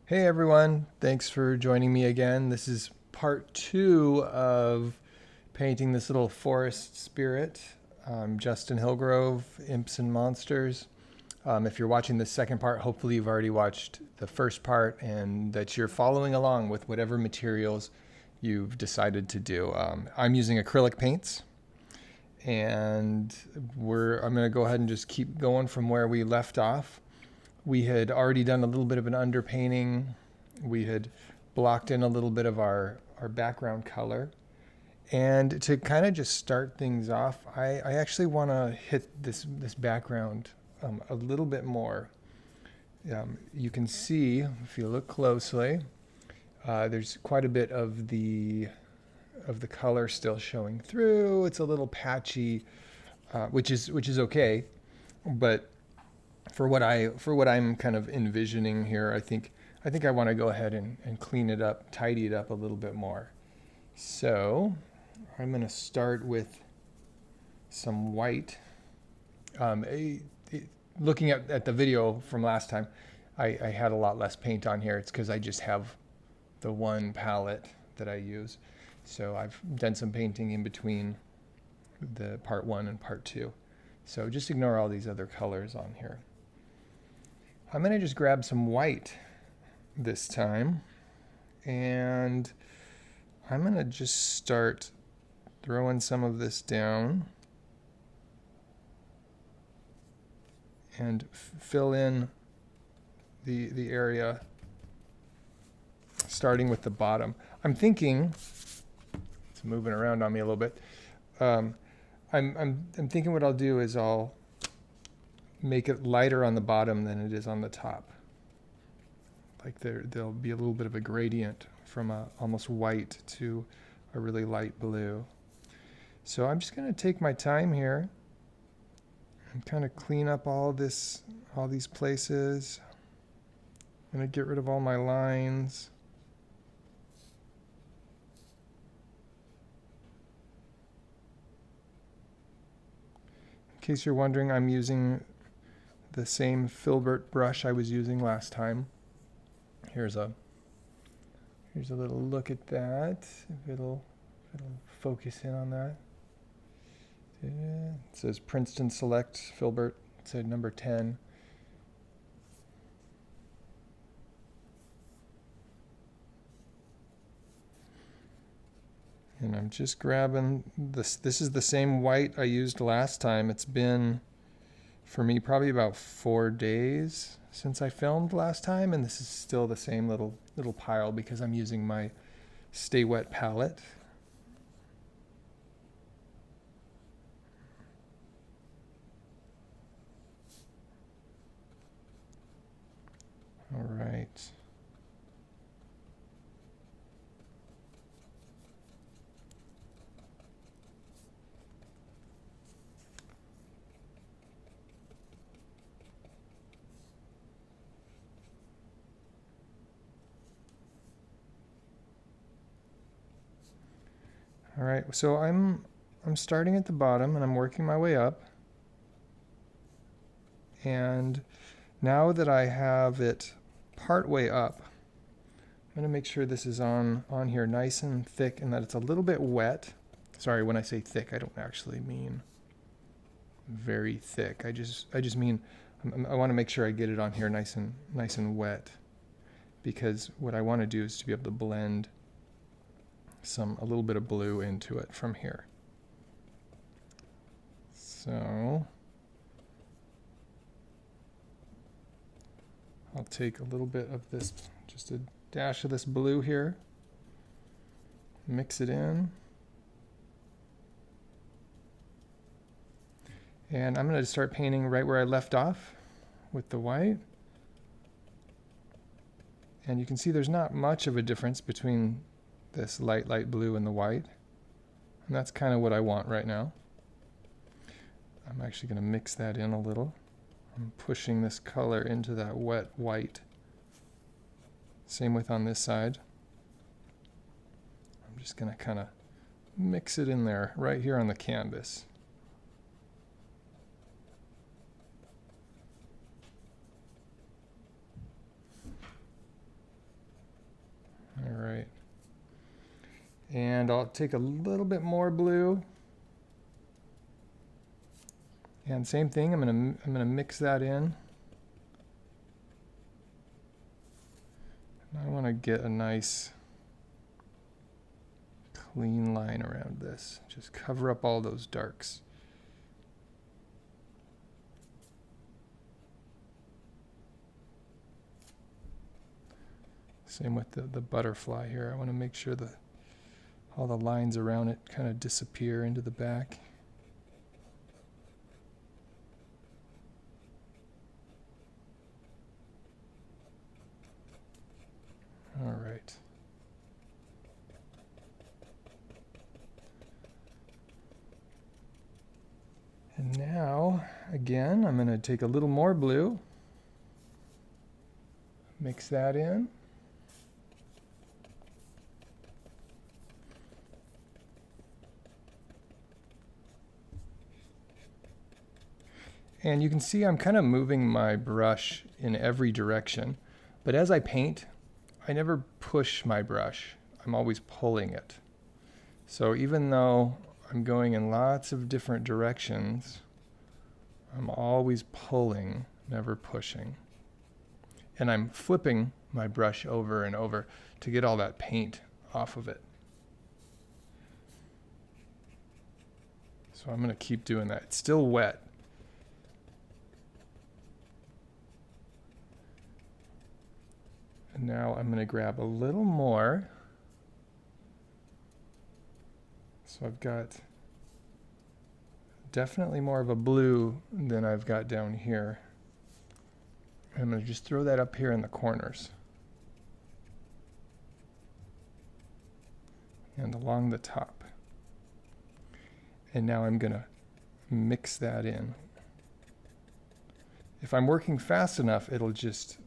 Hey everyone, thanks for joining me again. This is part two of painting this little forest spirit. Justin Hillgrove, Imps and Monsters. If you're watching the second part, hopefully you've already watched the first part and that you're following along with whatever materials you've decided to do. I'm using acrylic paints and I'm going to go ahead and just keep going from where we left off. We had already done a little bit of an underpainting. We had blocked in a little bit of our background color. And to kind of just start things off, I actually want to hit this background a little bit more. You can see, if you look closely, there's quite a bit of the color still showing through. It's a little patchy, which is okay, but for what I'm kind of envisioning here, I think I want to go ahead and clean it up, tidy it up a little bit more. So I'm going to start with some white. Looking at the video from last time, I had a lot less paint on here. It's because I just have the one palette that I use. So I've done some painting in between the part one and part two. So just ignore all these other colors on here. I'm going to just grab some white this time, and I'm going to just start throwing some of this down and fill in the area, starting with the bottom. I'm thinking, it's moving around on me a little bit. I'm thinking what I'll do is I'll make it lighter on the bottom than it is on the top. Like there'll be a little bit of a gradient from a almost white to a really light blue. So I'm just going to take my time here and kind of clean up all these places. I'm going to get rid of all my lines. In case you're wondering, I'm using the same filbert brush I was using last time. Here's a little look at that. If it'll focus in on that. It says Princeton Select Filbert. It said number 10. And I'm just grabbing this. This is the same white I used last time. It's been, for me, probably about 4 days since I filmed last time, and this is still the same little pile because I'm using my Stay Wet palette. All right. All right, so I'm starting at the bottom and I'm working my way up. And now that I have it part way up, I'm going to make sure this is on here nice and thick and that it's a little bit wet. Sorry, when I say thick, I don't actually mean very thick. I just mean I want to make sure I get it on here nice and wet, because what I want to do is to be able to blend a little bit of blue into it from here. So I'll take a little bit of this, just a dash of this blue here, mix it in, and I'm going to start painting right where I left off with the white. And you can see there's not much of a difference between this light blue and the white, and that's kind of what I want right now. I'm actually going to mix that in a little. I'm pushing this color into that wet white. Same with on this side. I'm just going to kind of mix it in there right here on the canvas. And I'll take a little bit more blue. And same thing, I'm gonna mix that in. I want to get a nice clean line around this. Just cover up all those darks. Same with the butterfly here. I want to make sure that all the lines around it kind of disappear into the back. All right. And now, again, I'm going to take a little more blue, mix that in. And you can see I'm kind of moving my brush in every direction, but as I paint, I never push my brush. I'm always pulling it. So even though I'm going in lots of different directions, I'm always pulling, never pushing. And I'm flipping my brush over and over to get all that paint off of it. So I'm going to keep doing that. It's still wet. And now I'm going to grab a little more. So I've got definitely more of a blue than I've got down here. I'm going to just throw that up here in the corners. And along the top. And now I'm going to mix that in. If I'm working fast enough, it'll just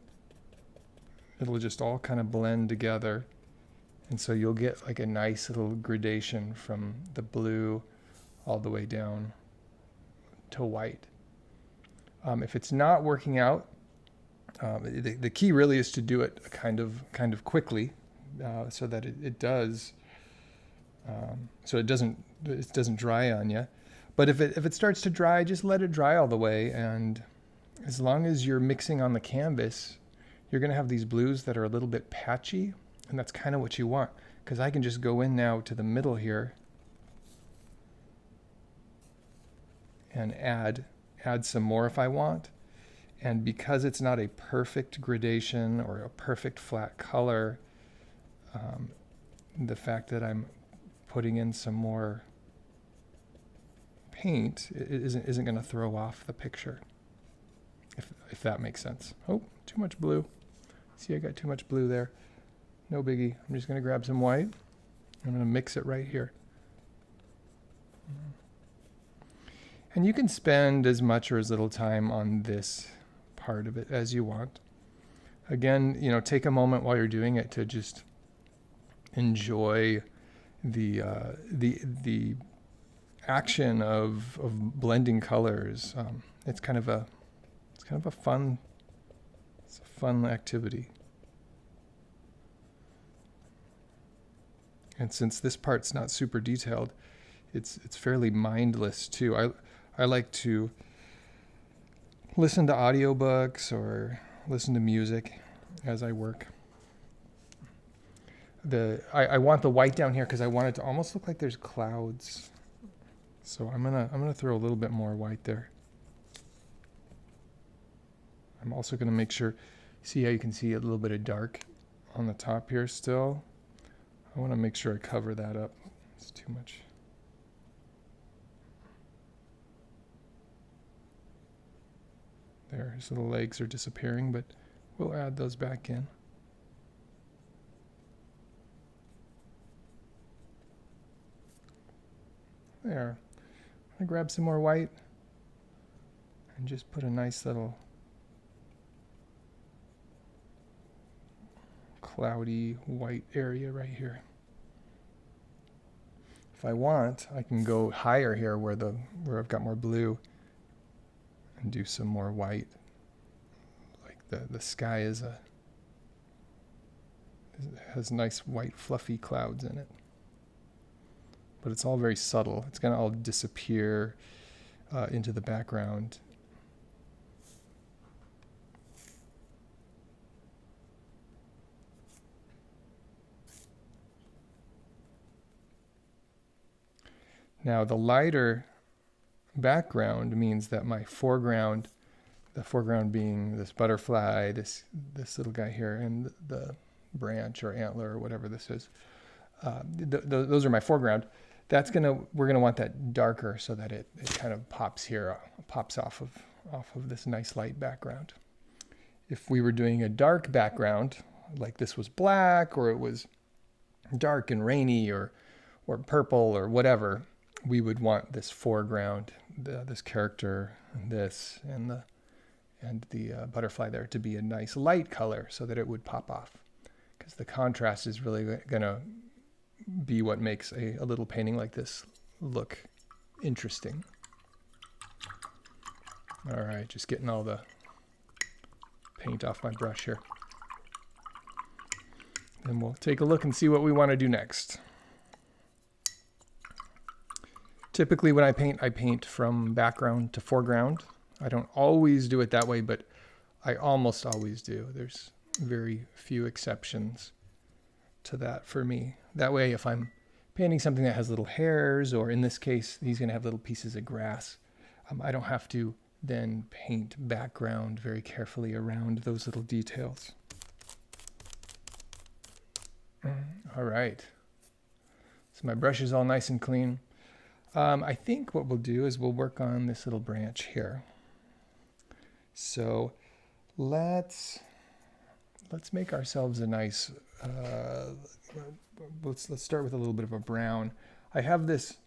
all kind of blend together. And so you'll get like a nice little gradation from the blue all the way down to white. If it's not working out, the key really is to do it kind of quickly, so that it does, so it doesn't dry on you. But if it starts to dry, just let it dry all the way. And as long as you're mixing on the canvas, you're going to have these blues that are a little bit patchy, and that's kind of what you want, because I can just go in now to the middle here and add some more if I want. And because it's not a perfect gradation or a perfect flat color, the fact that I'm putting in some more paint isn't going to throw off the picture, if that makes sense. Oh, too much blue. See, I got too much blue there. No biggie. I'm just going to grab some white. I'm going to mix it right here. And you can spend as much or as little time on this part of it as you want. Again, take a moment while you're doing it to just enjoy the action of blending colors. It's kind of a fun activity. And since this part's not super detailed, it's fairly mindless too. I like to listen to audiobooks or listen to music as I work. I want the white down here because I want it to almost look like there's clouds. So I'm gonna throw a little bit more white there. I'm also gonna make sure, see how you can see a little bit of dark on the top here still. I want to make sure I cover that up. It's too much. There, his little legs are disappearing, but we'll add those back in. There. I'm gonna grab some more white and just put a nice little cloudy white area right here. If I want, I can go higher here where I've got more blue and do some more white. Like the sky has nice white fluffy clouds in it. but it's all very subtle. It's going to all disappear into the background. Now the lighter background means that my foreground, the foreground being this butterfly, this little guy here, and the branch or antler or whatever this is, those are my foreground. We're gonna want that darker so that it kind of pops off of this nice light background. If we were doing a dark background, like this was black, or it was dark and rainy, or purple, or whatever, we would want this foreground, this character, and the butterfly there to be a nice light color so that it would pop off. Because the contrast is really going to be what makes a little painting like this look interesting. All right, just getting all the paint off my brush here. Then we'll take a look and see what we want to do next. Typically when I paint from background to foreground. I don't always do it that way, but I almost always do. There's very few exceptions to that for me. That way, if I'm painting something that has little hairs, or in this case, he's going to have little pieces of grass, I don't have to then paint background very carefully around those little details. All right. So my brush is all nice and clean. I think what we'll do is we'll work on this little branch here. So let's make ourselves a nice, let's start with a little bit of a brown. I have this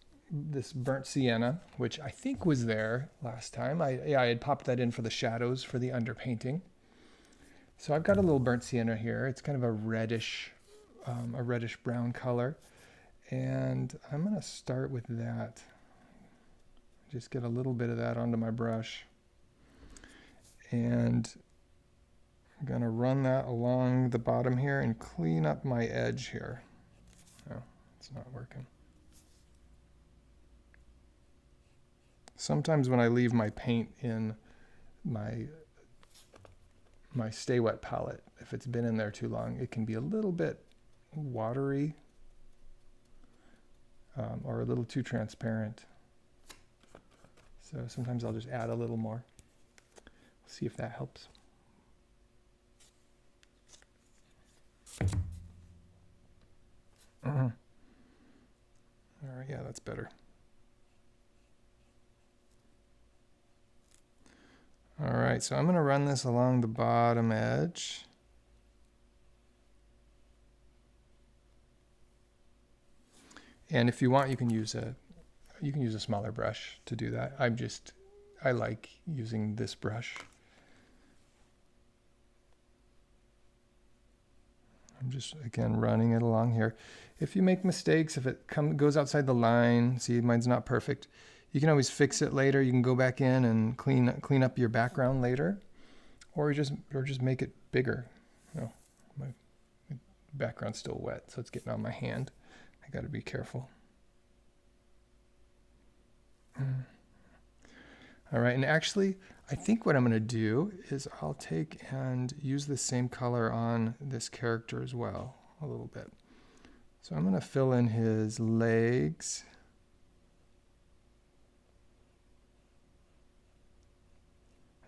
burnt sienna, which I think was there last time. I had popped that in for the shadows for the underpainting. So I've got a little burnt sienna here. It's kind of a reddish brown color. And I'm going to start with that. Just get a little bit of that onto my brush. And I'm going to run that along the bottom here and clean up my edge here. Oh, it's not working. Sometimes when I leave my paint in my Stay Wet palette, if it's been in there too long, it can be a little bit watery. Or a little too transparent. So sometimes I'll just add a little more. See if that helps. All right, yeah, that's better. All right, so I'm going to run this along the bottom edge. And if you want, you can use a smaller brush to do that. I like using this brush. I'm just, again, running it along here. If you make mistakes, if it goes outside the line, see, mine's not perfect, you can always fix it later. You can go back in and clean up your background later, or just make it bigger. Oh, my background's still wet, so it's getting on my hand. I got to be careful. All right, and actually, I think what I'm going to do is I'll take and use the same color on this character as well, a little bit. So I'm going to fill in his legs.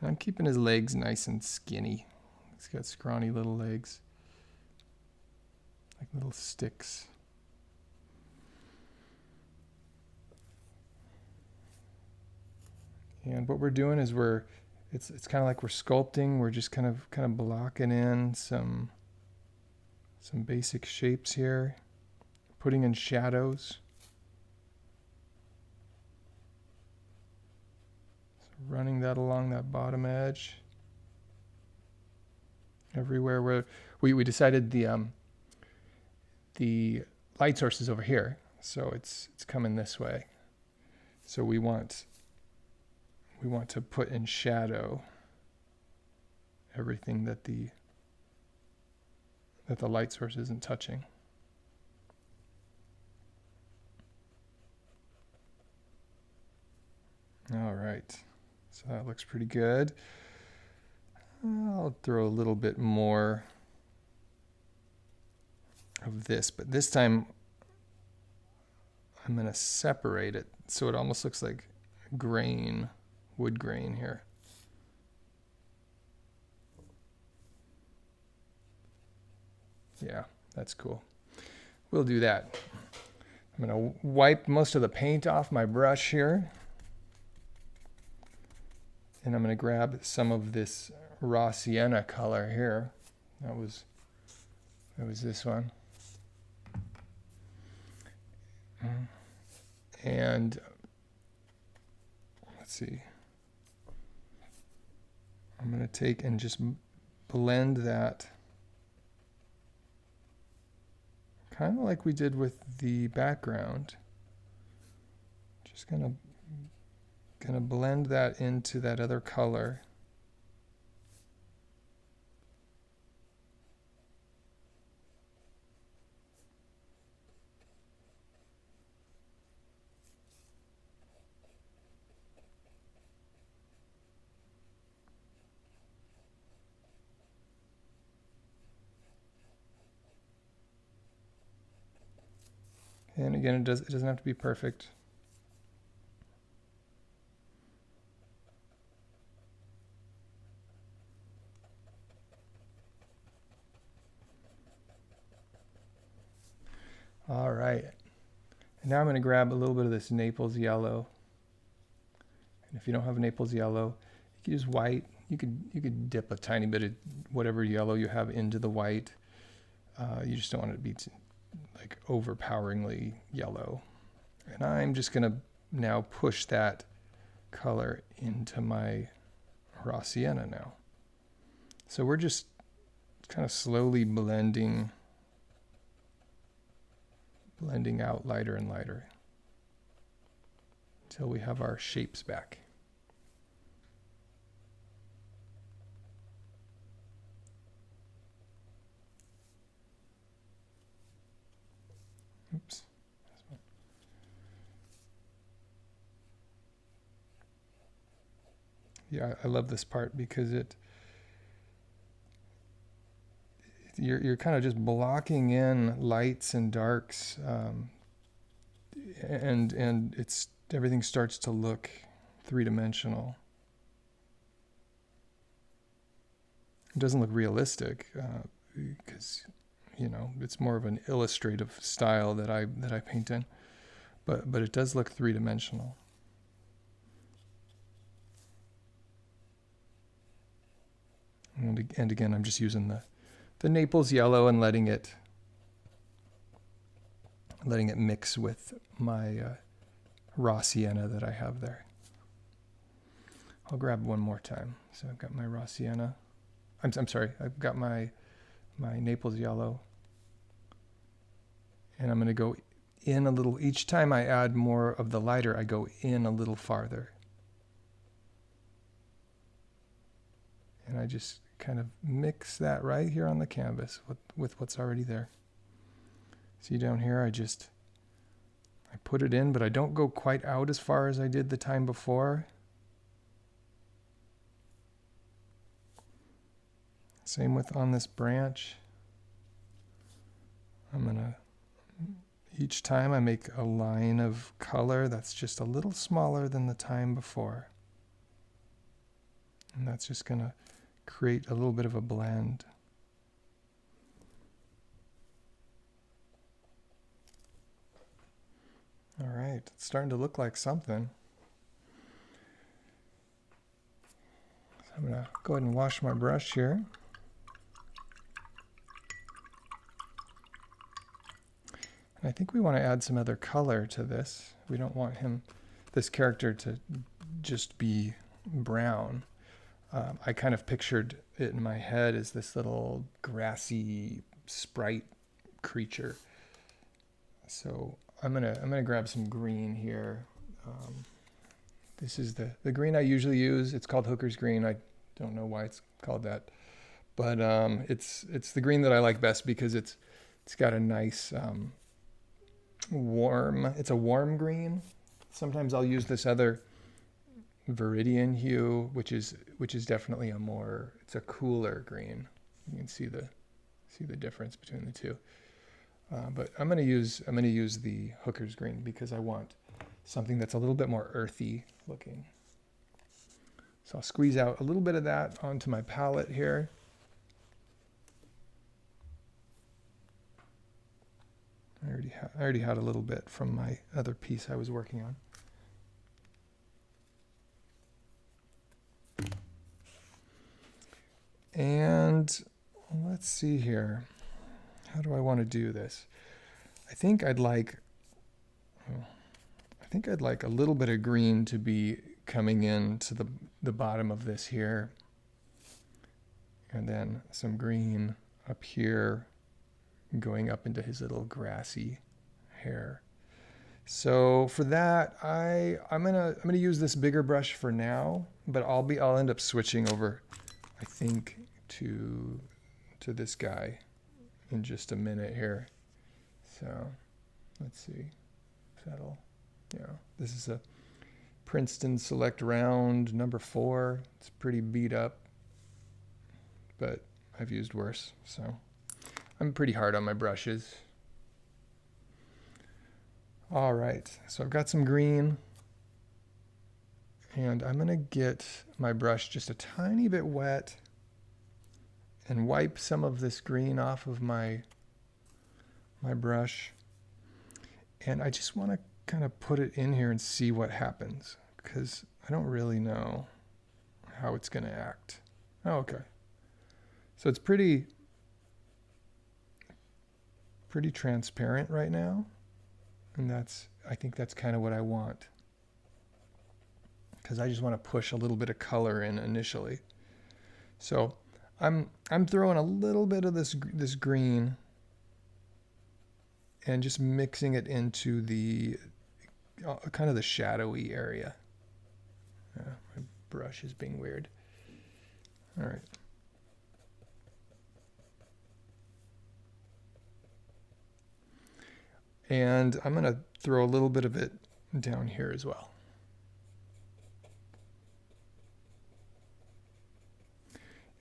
And I'm keeping his legs nice and skinny. He's got scrawny little legs, like little sticks. And what we're doing is it's kind of like we're sculpting. We're just kind of blocking in some basic shapes here, putting in shadows. So running that along that bottom edge. Everywhere where we decided the light source is over here, so it's coming this way. So we want to put in shadow everything that the light source isn't touching. right, so that looks pretty good. I'll throw a little bit more of this, but this time I'm going to separate it so it almost looks like grain, wood grain here. Yeah, that's cool. We'll do that. I'm going to wipe most of the paint off my brush here. And I'm going to grab some of this raw sienna color here. That was this one. And let's see. I'm going to take and just blend that kind of like we did with the background. Just gonna blend that into that other color. And again, it doesn't have to be perfect. All right. And now I'm going to grab a little bit of this Naples yellow. And if you don't have Naples yellow, you can use white. You could dip a tiny bit of whatever yellow you have into the white. You just don't want it to be like overpoweringly yellow. And I'm just going to now push that color into my raw sienna now. So we're just kind of slowly blending out lighter and lighter until we have our shapes back. Oops. Yeah, I love this part because you're kind of just blocking in lights and darks, and everything starts to look three-dimensional. It doesn't look realistic because it's more of an illustrative style that I paint in, but it does look three-dimensional. And again, I'm just using the Naples yellow and letting it mix with my raw sienna that I have there. I'll grab one more time. So I've got my raw sienna. I'm sorry, I've got my Naples yellow. And I'm going to go in a little. Each time I add more of the lighter, I go in a little farther. And I just kind of mix that right here on the canvas with what's already there. See down here, I put it in, but I don't go quite out as far as I did the time before. Same with on this branch. Each time I make a line of color that's just a little smaller than the time before. And that's just going to create a little bit of a blend. All right, it's starting to look like something. So I'm going to go ahead and wash my brush here. And I think we want to add some other color to this. We don't want this character to just be brown. I kind of pictured it in my head as this little grassy Sprite creature. So I'm gonna grab some green here. This is the green I usually use. It's called Hooker's green. I don't know why it's called that, but it's the green that I like best because it's got a nice warm. It's a warm green. Sometimes I'll use this other Viridian hue, which is definitely it's a cooler green. You can see the difference between the two. But I'm gonna use the Hooker's green because I want something that's a little bit more earthy looking. So I'll squeeze out a little bit of that onto my palette here. I already had a little bit from my other piece I was working on. And let's see here. How do I want to do this? I think I'd like a little bit of green to be coming in to the bottom of this here. And then some green up here going up into his little grassy hair. So for that, I'm gonna use this bigger brush for now, but I'll end up switching over, I think, to this guy in just a minute here. So let's see if that'll, this is a Princeton Select Round number 4. It's pretty beat up, but I've used worse, so I'm pretty hard on my brushes. All right, so I've got some green, and I'm gonna get my brush just a tiny bit wet and wipe some of this green off of my brush. And I just want to kind of put it in here and see what happens, because I don't really know how it's going to act. Oh, okay. So it's pretty transparent right now. And I think that's kind of what I want, because I just want to push a little bit of color in initially. So I'm throwing a little bit of this green and just mixing it into the kind of the shadowy area. My brush is being weird. All right. And I'm going to throw a little bit of it down here as well.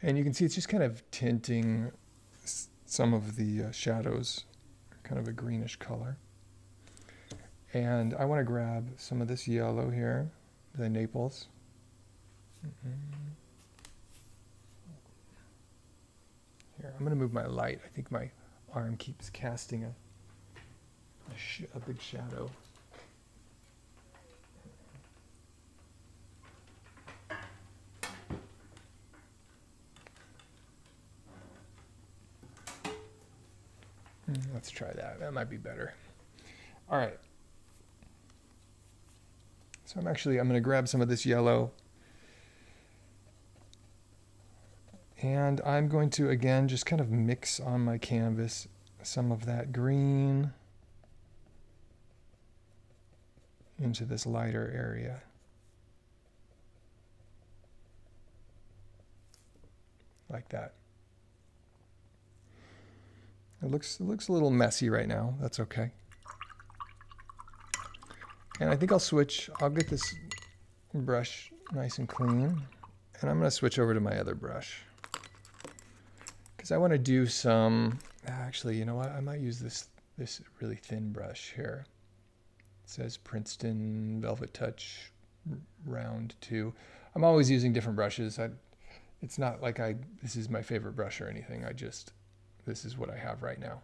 And you can see it's just kind of tinting some of the shadows, kind of a greenish color. And I want to grab some of this yellow here, the Naples. Here, I'm going to move my light. I think my arm keeps casting a big shadow. Let's try that. That might be better. All right. So I'm going to grab some of this yellow. And I'm going to, again, just kind of mix on my canvas some of that green into this lighter area. Like that. It looks a little messy right now. That's okay. And I think I'll get this brush nice and clean, and I'm going to switch over to my other brush, because I want to do some, actually, you know what? I might use this really thin brush here. It says Princeton Velvet Touch Round 2. I'm always using different brushes. It's not like this is my favorite brush or anything. This is what I have right now.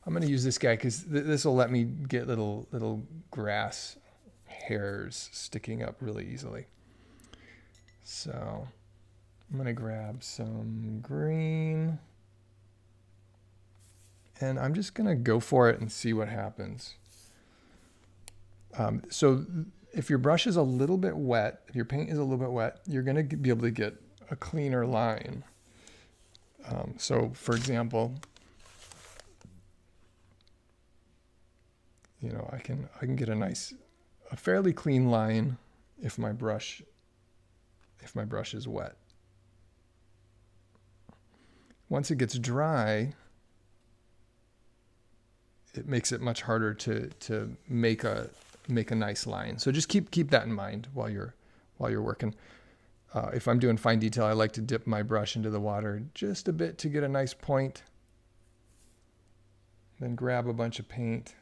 I'm going to use this guy because this will let me get little grass hairs sticking up really easily. So I'm going to grab some green, and I'm just going to go for it and see what happens. So if your brush is a little bit wet, if your paint is a little bit wet, you're going to be able to get a cleaner line. So for example, I can get a fairly clean line if my brush is wet. Once it gets dry, it makes it much harder to make a nice line. So just keep that in mind while you're while you're working. If I'm doing fine detail, I like to dip my brush into the water just a bit to get a nice point. Then grab a bunch of paint.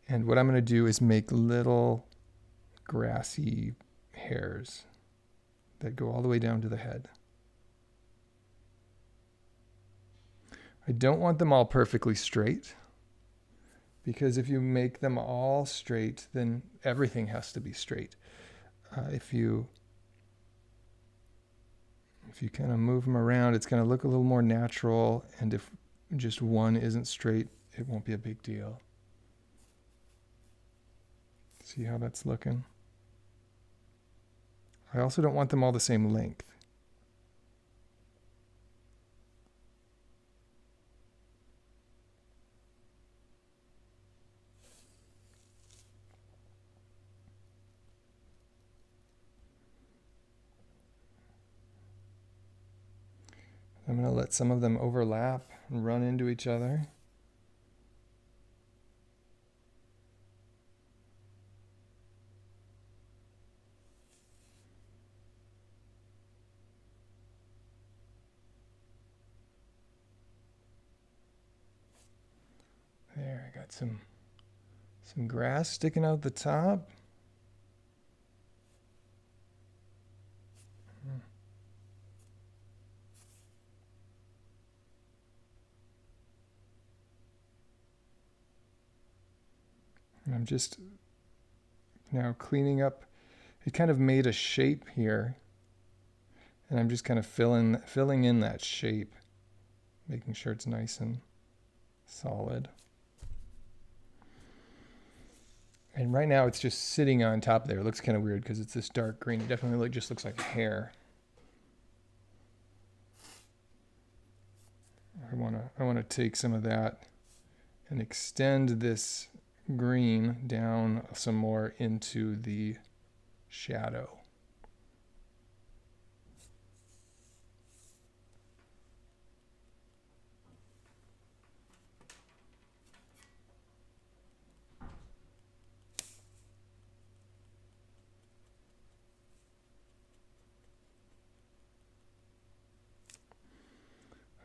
And what I'm going to do is make little grassy hairs that go all the way down to the head. I don't want them all perfectly straight, because if you make them all straight, then everything has to be straight. If you kind of move them around, it's going to look a little more natural, and if just one isn't straight, it won't be a big deal. See how that's looking? I also don't want them all the same length. I'm going to let some of them overlap and run into each other. There, I got some grass sticking out the top. And I'm just now cleaning up. It kind of made a shape here, and I'm just kind of filling in that shape, making sure it's nice and solid. And right now it's just sitting on top there. It looks kind of weird because it's this dark green. It definitely just looks like hair. I want to take some of that and extend this green down some more into the shadow.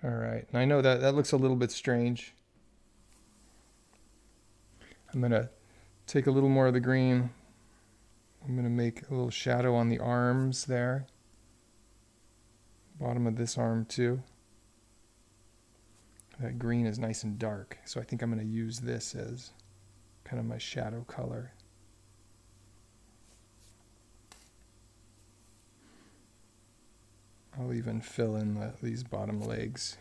All right, and I know that looks a little bit strange. I'm going to take a little more of the green. I'm going to make a little shadow on the arms there. Bottom of this arm too. That green is nice and dark, so I think I'm going to use this as kind of my shadow color. I'll even fill in these bottom legs.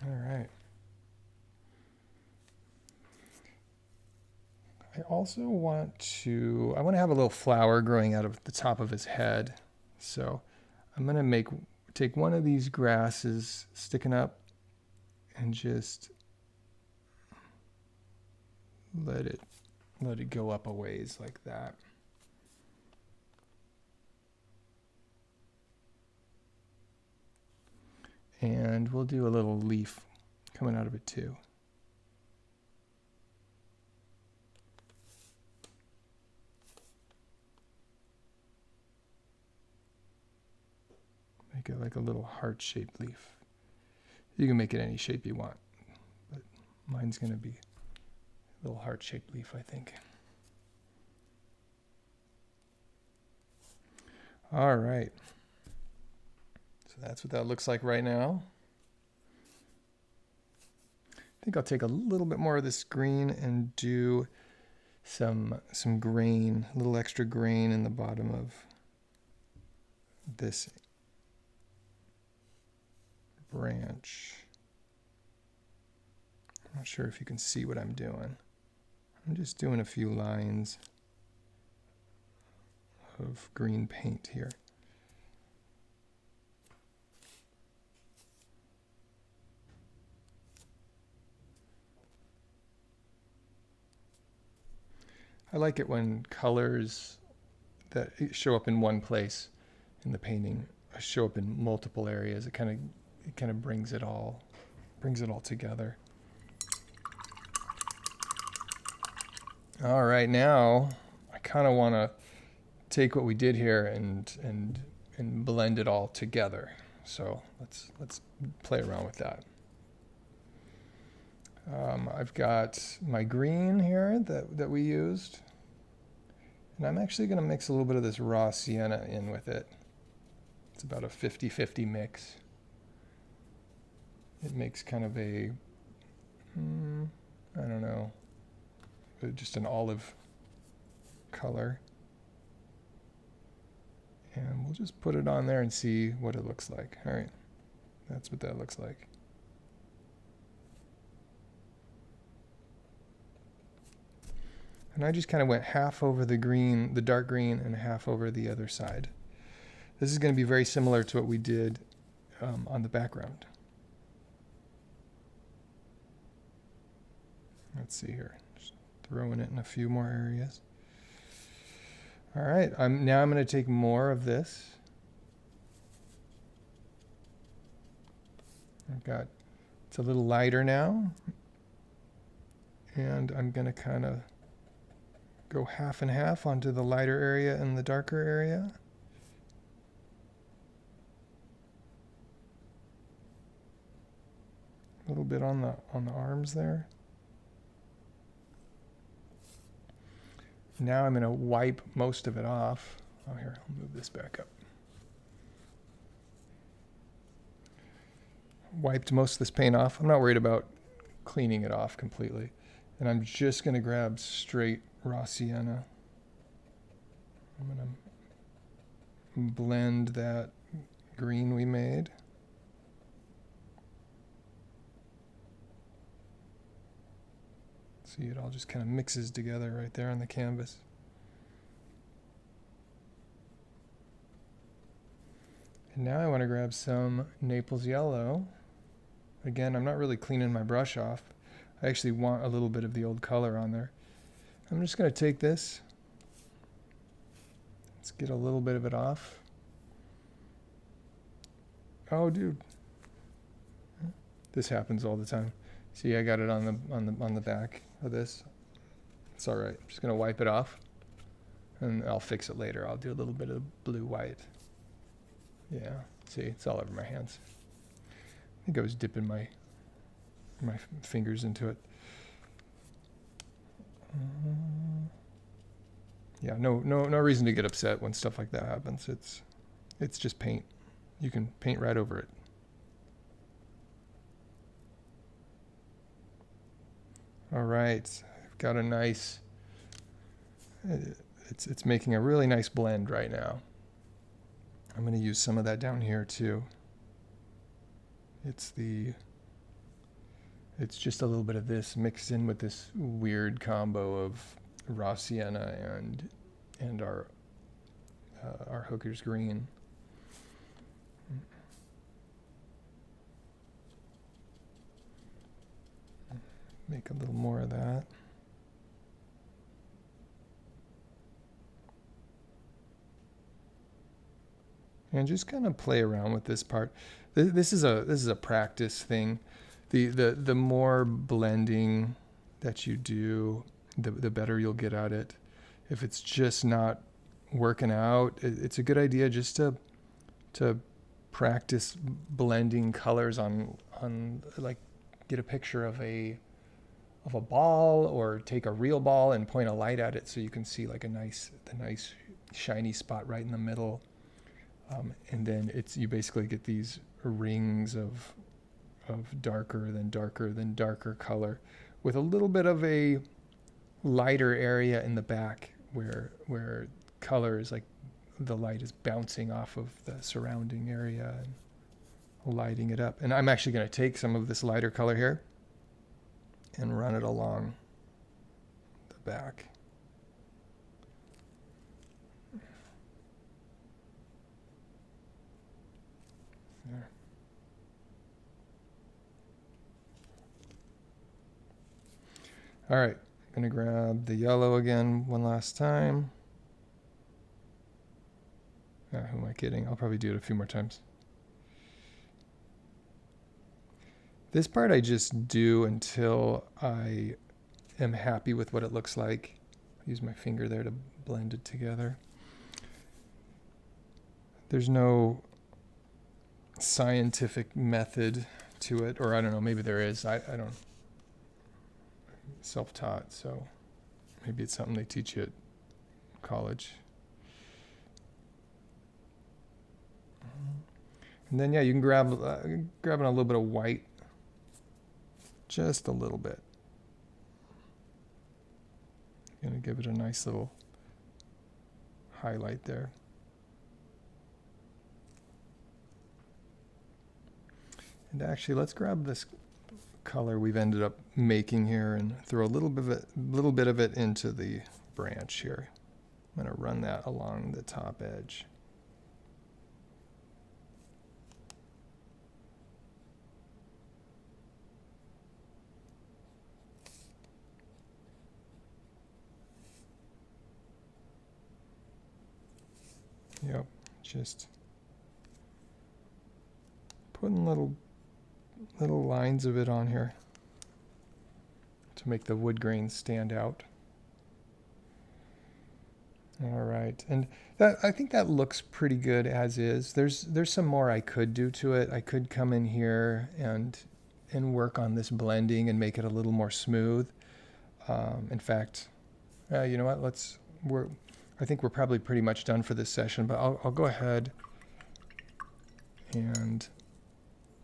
All right. I also want to have a little flower growing out of the top of his head. So I'm going to take one of these grasses sticking up and just let it go up a ways like that. And we'll do a little leaf coming out of it too. Make it like a little heart-shaped leaf. You can make it any shape you want, but mine's going to be a little heart-shaped leaf, I think. All right. So that's what that looks like right now. I think I'll take a little bit more of this green and do some grain, a little extra grain in the bottom of this branch. I'm not sure if you can see what I'm doing. I'm just doing a few lines of green paint here. I like it when colors that show up in one place in the painting show up in multiple areas. It kind of brings it all together. All right, now I kind of want to take what we did here and blend it all together. So let's play around with that. I've got my green here that we used, and I'm actually going to mix a little bit of this raw sienna in with it. It's about a 50-50 mix. It makes kind of a, I don't know, just an olive color. And we'll just put it on there and see what it looks like. All right, that's what that looks like. And I just kind of went half over the green, the dark green, and half over the other side. This is going to be very similar to what we did on the background. Let's see here. Just throwing it in a few more areas. All right, now I'm going to take more of this. It's a little lighter now. And I'm going to kind of go half and half onto the lighter area and the darker area. A little bit on the arms there. Now I'm going to wipe most of it off. Oh, here, I'll move this back up. Wiped most of this paint off. I'm not worried about cleaning it off completely. And I'm just going to grab straight raw sienna. I'm going to blend that green we made. See, it all just kind of mixes together right there on the canvas. And now I want to grab some Naples yellow. Again, I'm not really cleaning my brush off. I actually want a little bit of the old color on there. I'm just going to take this. Let's get a little bit of it off. Oh, dude. This happens all the time. See, I got it on the back of this. It's all right. I'm just going to wipe it off, and I'll fix it later. I'll do a little bit of blue-white. Yeah, see, it's all over my hands. I think I was dipping my fingers into it. Yeah, no reason to get upset when stuff like that happens. It's just paint. You can paint right over it. All right, I've got a nice, it's making a really nice blend right now. I'm going to use some of that down here too. It's just a little bit of this mixed in with this weird combo of raw sienna and our Hooker's green. Make a little more of that. And just kind of play around with this part. This is a practice thing. The more blending that you do, the better you'll get at it. If it's just not working out, it's a good idea just to practice blending colors on like get a picture of a ball, or take a real ball and point a light at it so you can see like the nice shiny spot right in the middle. And then you basically get these rings of darker than darker color, with a little bit of a lighter area in the back where color is like the light is bouncing off of the surrounding area and lighting it up. And I'm actually going to take some of this lighter color here and run it along the back. There. All right, Gonna grab the yellow again one last time. Who am I kidding? I'll probably do it a few more times. This part I just do until I am happy with what it looks like. Use my finger there to blend it together. There's no scientific method to it, or I don't know, maybe there is. I don't. Self-taught, so maybe it's something they teach you at college. And then, yeah, you can grabbing a little bit of white, just a little bit. Gonna give it a nice little highlight there. And actually, let's grab this color we've ended up making here and throw a little bit of it into the branch here. I'm going to run that along the top edge. Yep, just putting little lines of it on here to make the wood grains stand out. All right, and that, I think that looks pretty good as is. There's some more I could do to it. I could come in here and work on this blending and make it a little more smooth. In fact, you know what? I think we're probably pretty much done for this session, but I'll go ahead and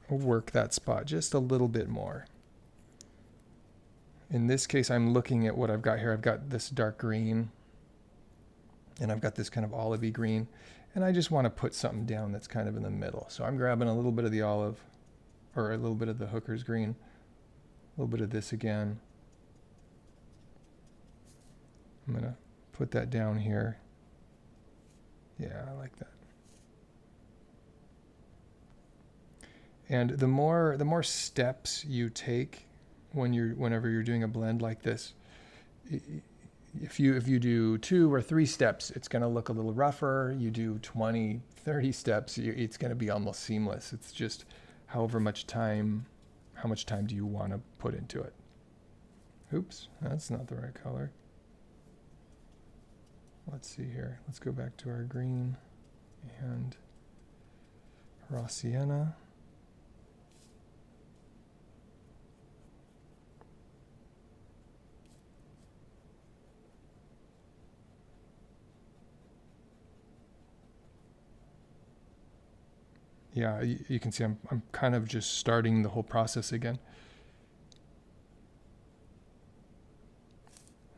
work that spot just a little bit more. In this case, I'm looking at what I've got here. I've got this dark green, and I've got this kind of olivey green, and I just want to put something down that's kind of in the middle. So I'm grabbing a little bit of the olive, or a little bit of the hooker's green, a little bit of this again. I'm going to put that down here. Yeah, I like that. And the more steps you take whenever you're doing a blend like this, if you do 2 or 3 steps, it's going to look a little rougher. You do 20, 30 steps, it's going to be almost seamless. It's just how much time do you want to put into it? Oops, that's not the right color. Let's see here. Let's go back to our green and raw sienna. Yeah, you can see I'm kind of just starting the whole process again.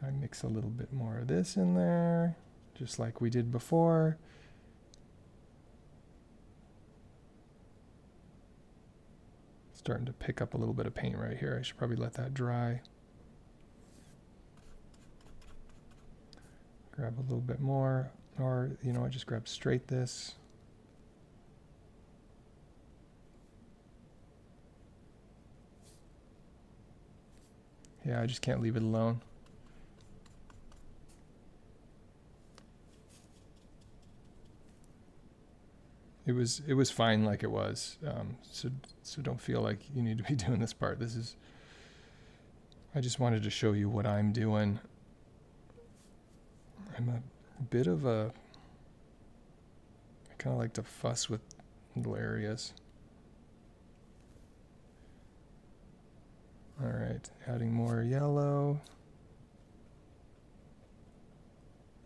I mix a little bit more of this in there, just like we did before. Starting to pick up a little bit of paint right here. I should probably let that dry. Grab a little bit more, or you know, I just grab straight this. Yeah, I just can't leave it alone. It was fine like it was. So don't feel like you need to be doing this part. I just wanted to show you what I'm doing. I'm a bit of I kind of like to fuss with little areas. All right, adding more yellow.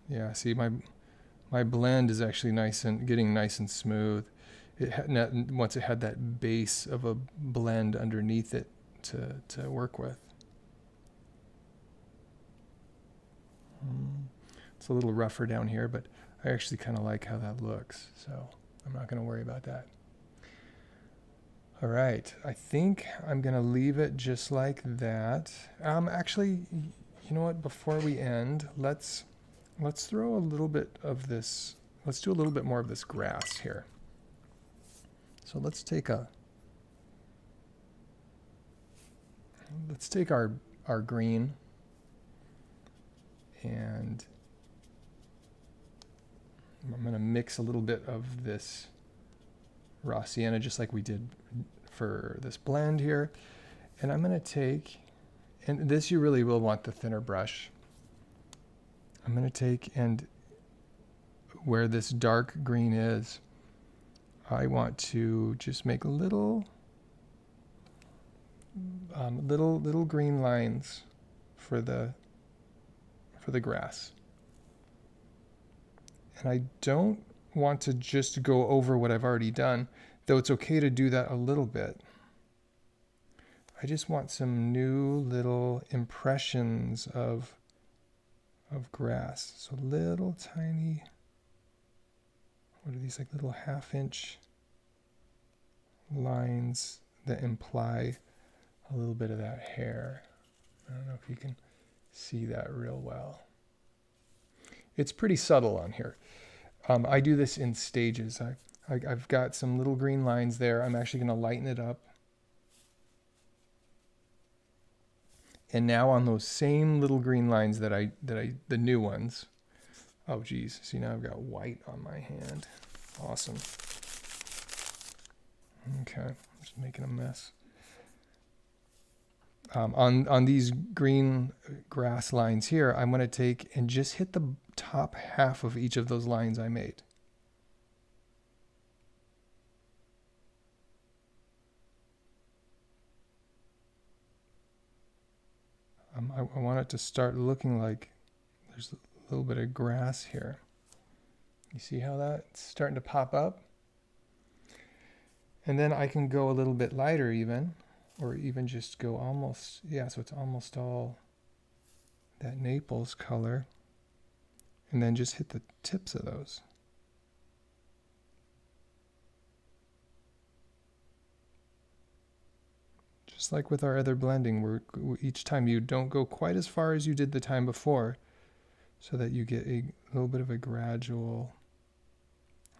Yeah, see my blend is actually getting nice and smooth. Once it had that base of a blend underneath it to work with. It's a little rougher down here, but I actually kind of like how that looks, so I'm not going to worry about that. All right, I think I'm going to leave it just like that. Actually, you know what? Before we end, let's throw a little bit of this. Let's do a little bit more of this grass here. So let's take our green, And I'm going to mix a little bit of this raw sienna just like we did for this blend here. And I'm going to take, and this you really will want the thinner brush. I'm going to take, and where this dark green is, I want to just make little green lines for the grass. And I don't want to just go over what I've already done, though it's okay to do that a little bit. I just want some new little impressions of grass. So little tiny, what are these, like little 1/2-inch lines that imply a little bit of that hair. I don't know if you can see that real well. It's pretty subtle on here. I do this in stages. I've got some little green lines there. I'm actually going to lighten it up. And now on those same little green lines the new ones. Oh geez, see now I've got white on my hand. Awesome. Okay, I'm just making a mess. On these green grass lines here, I'm going to take and just hit the top half of each of those lines I made. I want it to start looking like there's a little bit of grass here. You see how that's starting to pop up? And then I can go a little bit lighter even, or even just go almost, yeah, so it's almost all that Naples color. And then just hit the tips of those. Just like with our other blending, each time you don't go quite as far as you did the time before, so that you get a little bit of a gradual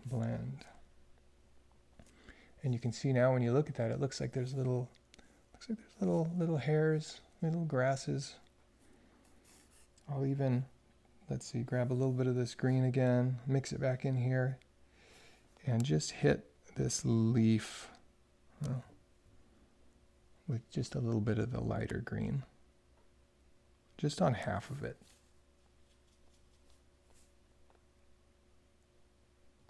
blend. And you can see now when you look at that, it looks like there's little hairs, little grasses. I'll even, let's see, grab a little bit of this green again, mix it back in here, and just hit this leaf with just a little bit of the lighter green, just on half of it.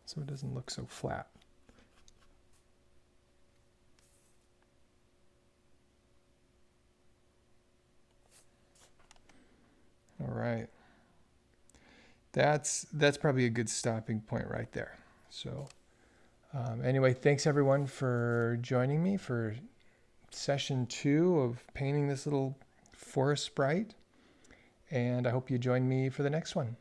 So it doesn't look so flat. All right. That's probably a good stopping point right there. So anyway, thanks everyone for joining me for session 2 of painting this little forest sprite. And I hope you join me for the next one.